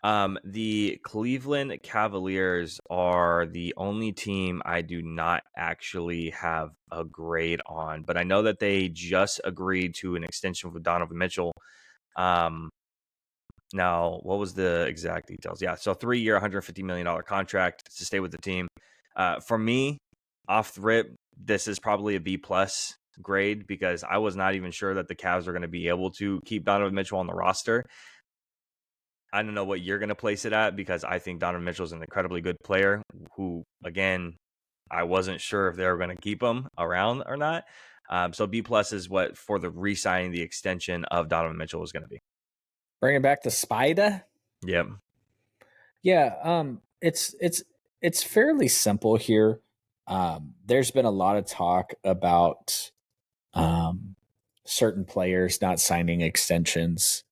The Cleveland Cavaliers are the only team I do not actually have a grade on, but I know that they just agreed to an extension with Donovan Mitchell. Um, Now, what was the exact details? Yeah, so 3-year, $150 million contract to stay with the team. For me, off the rip, this is probably a B plus grade because I was not even sure that the Cavs are going to be able to keep Donovan Mitchell on the roster. I don't know what you're going to place it at because I think Donovan Mitchell is an incredibly good player who, again, I wasn't sure if they were going to keep him around or not. So B plus is what for the re-signing the extension of Donovan Mitchell is going to be. Bringing back the Spider. Yep. Yeah, it's fairly simple here. There's been a lot of talk about certain players not signing extensions.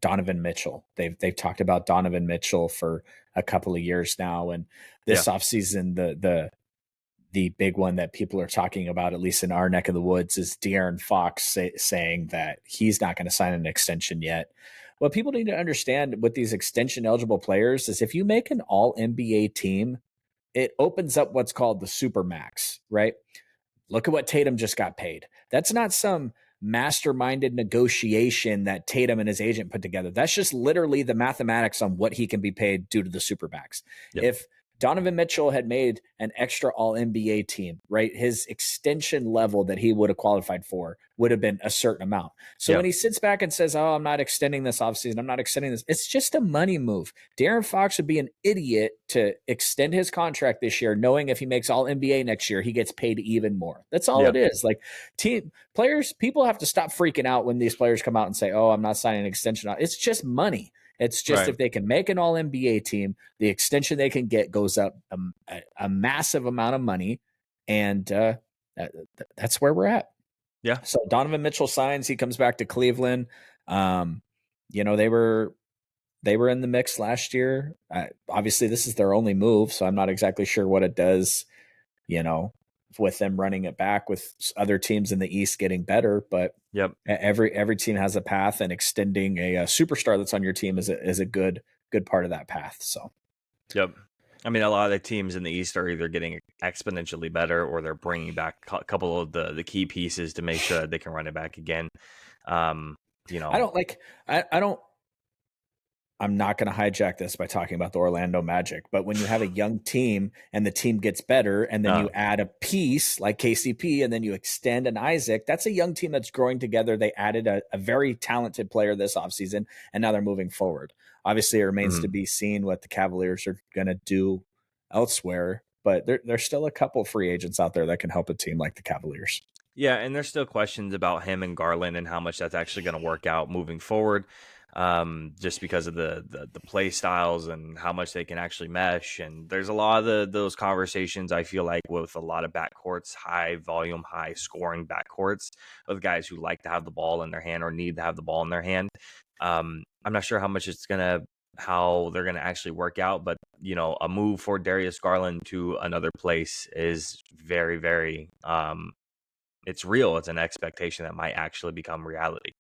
Donovan Mitchell. They've talked about Donovan Mitchell for a couple of years now, and Yeah. this offseason, the big one that people are talking about, at least in our neck of the woods, is De'Aaron Fox saying that he's not going to sign an extension yet. What people need to understand with these extension eligible players is if you make an all NBA team, it opens up what's called the super max, right? Look at what Tatum just got paid. That's not some masterminded negotiation that Tatum and his agent put together. That's just literally the mathematics on what he can be paid due to the supermax. Yep. If Donovan Mitchell had made an extra all NBA team, right? His extension level that he would have qualified for would have been a certain amount. So Yep. when he sits back and says, "Oh, I'm not extending this offseason, I'm not extending this," it's just a money move. De'Aaron Fox would be an idiot to extend his contract this year, knowing if he makes all NBA next year, he gets paid even more. That's all Yeah. it is. Like team players, people have to stop freaking out when these players come out and say, "Oh, I'm not signing an extension." It's just money. It's just Right. if they can make an all NBA team, the extension they can get goes up a massive amount of money. And that's where we're at. Yeah. So Donovan Mitchell signs, he comes back to Cleveland. You know, they were in the mix last year. Obviously, this is their only move, so I'm not exactly sure what it does, you know, with them running it back with other teams in the East getting better. But Yep. every team has a path, and extending a superstar that's on your team is a good part of that path. So, Yep. I mean, a lot of the teams in the East are either getting exponentially better or they're bringing back a couple of the key pieces to make sure that they can run it back again. You know, I don't like. I don't. I'm not going to hijack this by talking about the Orlando Magic, but when you have a young team and the team gets better and then you add a piece like KCP and then you extend an Isaac, that's a young team that's growing together. They added a very talented player this offseason, and now they're moving forward. Obviously, it remains to be seen what the Cavaliers are going to do elsewhere, but there's still a couple free agents out there that can help a team like the Cavaliers. Yeah, and there's still questions about him and Garland and how much that's actually going to work out moving forward, just because of the play styles and how much they can actually mesh. And there's a lot of those conversations I feel like with a lot of backcourts, high volume, high scoring backcourts with guys who like to have the ball in their hand or need to have the ball in their hand. I'm not sure how they're gonna actually work out, but you know, a move for Darius Garland to another place is very, very it's real. It's an expectation that might actually become reality.